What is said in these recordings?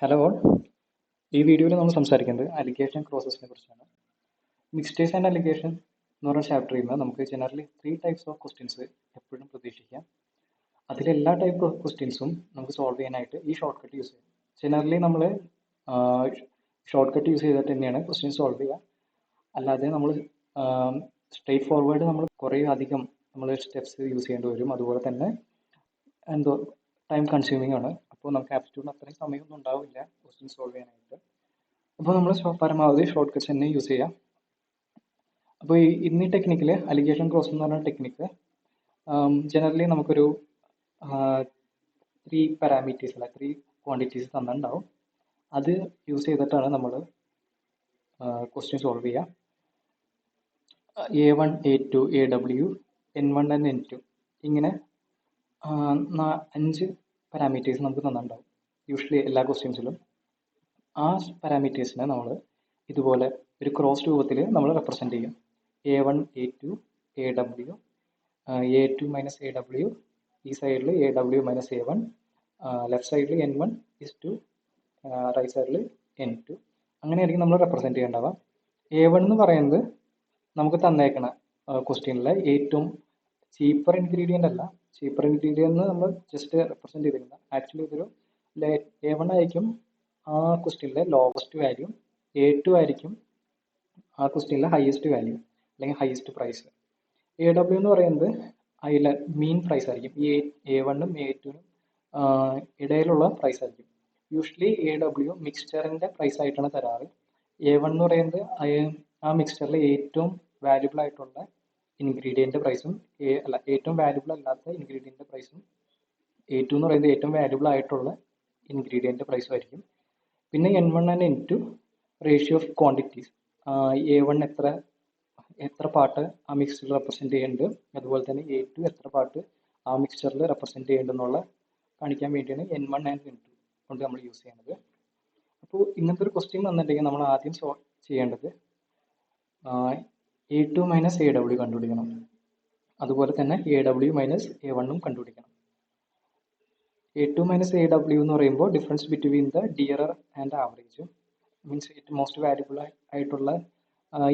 Hello all. ഈ വീഡിയോയിൽ നമ്മൾ സംസാരിക്കുന്നത് അലിഗേഷൻ ക്രോസസിനെ കുറിച്ചാണ്. മിസ്റ്റേക്സ് ആൻഡ് അലിഗേഷൻ എന്ന് പറഞ്ഞ ചാപ്റ്ററിൽ നിന്ന് നമുക്ക് ജനറലി 3 ടൈപ്സ് ഓഫ് ക്വസ്റ്റ്യൻസ് എപ്പോഴും പ്രതീക്ഷിക്കാം. അതിലെല്ലാ ടൈപ്പ് ക്വസ്റ്റ്യൻസും നമുക്ക് സോൾവ് ചെയ്യാനായിട്ട് ഈ ഷോർട്ട് കട്ട് യൂസ് ചെയ്യാം. ജനറലി നമ്മൾ ഷോർട്ട് കട്ട് യൂസ് ചെയ്തിട്ട് തന്നെയാണ് ക്വസ്റ്റ്യൻ സോൾവ് ചെയ്യുക. അല്ലാതെ നമ്മൾ സ്ട്രെയിറ്റ് ഫോർവേഡ് നമ്മൾ കുറേ അധികം നമ്മൾ സ്റ്റെപ്സ് യൂസ് ചെയ്യേണ്ടി വരും. അതുപോലെ തന്നെ എന്തോ ടൈം കൺസ്യൂമിംഗ് ആണ്. അപ്പോൾ നമുക്ക് ആപ്റ്റിറ്റ്യൂഡിന് അത്രയും സമയമൊന്നും ഉണ്ടാവില്ല ക്വസ്റ്റ്യൻ സോൾവ് ചെയ്യാനായിട്ട്. അപ്പോൾ നമ്മൾ പരമാവധി ഷോർട്ട് കട്ട്സ് തന്നെ യൂസ് ചെയ്യാം. അപ്പോൾ ഇന്നീ ടെക്നിക്കിൽ അലിഗേഷൻ ക്രോസ് എന്ന് പറഞ്ഞ ടെക്നിക്ക് ജനറലി നമുക്കൊരു 3 പാരാമീറ്റേഴ്സ് അല്ല 3 ക്വാണ്ടിറ്റീസ് തന്നിട്ടുണ്ടാവും. അത് യൂസ് ചെയ്തിട്ടാണ് നമ്മൾ ക്വസ്റ്റ്യൻ സോൾവ് ചെയ്യുക. A1, A2, AW, N1 and N2 ഇങ്ങനെ 5 പാരാമീറ്റേഴ്സ് നമുക്ക് തന്നിട്ടുണ്ടാവും യൂഷ്വലി എല്ലാ ക്വസ്റ്റ്യൻസിലും. ആ പാരാമീറ്റേഴ്സിനെ നമ്മൾ ഇതുപോലെ ഒരു ക്രോസ് രൂപത്തിൽ നമ്മൾ റെപ്രസെൻറ്റ് ചെയ്യും. A1, A2, AW, A2 minus AW, ഈ സൈഡിൽ AW മൈനസ് A1, ലെഫ്റ്റ് സൈഡിൽ N1 റൈറ്റ് സൈഡിൽ N2. അങ്ങനെയായിരിക്കും നമ്മൾ റെപ്രസെൻറ്റ് ചെയ്യേണ്ടത്. A1 എന്ന് പറയുന്നത് നമുക്ക് തന്നേക്കണ ക്വസ്റ്റ്യനിലെ ഏറ്റവും ചീപ്പർ ഇൻഗ്രീഡിയൻ്റ് അല്ല. ചീപ്പർ ഇൻഗ്രീഡിയൻ്റ് നമ്മൾ ജസ്റ്റ് റെപ്രസെൻറ്റ് ചെയ്തിരിക്കുന്നത്. ആക്ച്വലി ഇതൊരു A1 ആയിരിക്കും ആ ക്വസ്റ്റ്യനിലെ ലോവസ്റ്റ് വാല്യൂ, A2 ആയിരിക്കും ആ ക്വസ്റ്റ്യനിലെ ഹയസ്റ്റ് വാല്യൂ അല്ലെങ്കിൽ ഹയസ്റ്റ് പ്രൈസ്. AW എന്ന് പറയുന്നത് അതിലെ മീൻ പ്രൈസ് ആയിരിക്കും. ഈ A1 ഉം A2 നും ഇടയിലുള്ള പ്രൈസ് ആയിരിക്കും. യൂഷ്വലി AW മിക്സ്ചറിൻ്റെ പ്രൈസ് ആയിട്ടാണ് തരാറ്. A1 എന്ന് പറയുന്നത് ആ മിക്സ്ചറിൽ ഏറ്റവും വാല്യുബിൾ ആയിട്ടുള്ള ഇൻഗ്രീഡിയൻ്റ് പ്രൈസും ഏറ്റവും വാല്യുബിൾ അല്ലാത്ത ഇൻഗ്രീഡിയൻ്റ് പ്രൈസും A2 എന്ന് പറയുന്നത് ഏറ്റവും വാല്യുബിൾ ആയിട്ടുള്ള ഇൻഗ്രീഡിയൻ്റ് പ്രൈസും ആയിരിക്കും. പിന്നെ N1 and N2 ratio of quantities. A1 എത്ര പാർട്ട് ആ മിക്സ്ചറിൽ റെപ്രസെൻറ്റ് ചെയ്യുന്നുണ്ട്, അതുപോലെ തന്നെ A2 എത്ര പാർട്ട് ആ മിക്സ്ചറിൽ റെപ്രസെൻറ്റ് ചെയ്യുന്നുണ്ടെന്നുള്ള കാണിക്കാൻ വേണ്ടിയാണ് N1 ആൻഡ് N2 കൊണ്ട് നമ്മൾ യൂസ് ചെയ്യുന്നത്. അപ്പോൾ ഇങ്ങനത്തെ ഒരു ക്വസ്റ്റ്യൻ വന്നിട്ടുണ്ടെങ്കിൽ നമ്മൾ ആദ്യം ചെയ്യേണ്ടത് A2 മൈനസ് AW കണ്ടുപിടിക്കണം. അതുപോലെ തന്നെ AW മൈനസ് A1 കണ്ടുപിടിക്കണം. A2 മൈനസ് AW എന്ന് പറയുമ്പോൾ difference between the dearer and average, means ഏറ്റവും മോസ്റ്റ് വാല്യുബിൾ ആയിട്ടുള്ള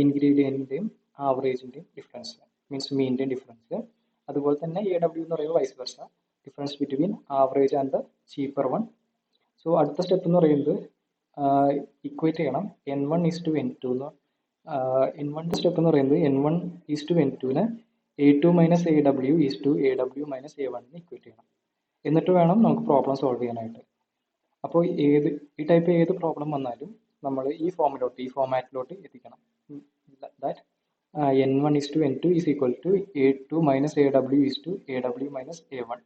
ഇൻഗ്രീഡിയൻറ്റിൻ്റെയും ആവറേജിൻ്റെയും ഡിഫറൻസ്, മീൻസ് മീനിൻ്റെയും ഡിഫറൻസ്. അതുപോലെ തന്നെ AW എന്ന് പറയുമ്പോൾ vice versa, difference between average and the cheaper one. So അടുത്ത സ്റ്റെപ്പ് എന്ന് പറയുന്നത് ഇക്വേറ്റ് ചെയ്യണം N1 ഈസ് N2 എന്ന്. N1 സ്റ്റെപ്പ് എന്ന് പറയുന്നത് N1 ഈസ് N2നെ A2 minus AW is AW minus A1 equate ചെയ്യണം. എന്നിട്ട് വേണം നമുക്ക് പ്രോബ്ലം സോൾവ് ചെയ്യാനായിട്ട്. അപ്പോൾ ഈ ടൈപ്പ് ഏത് പ്രോബ്ലം വന്നാലും നമ്മൾ ഈ ഫോമാറ്റിലോട്ട് എത്തിക്കണം. That N1 is N2 is equal to A2 minus AW is AW minus A1.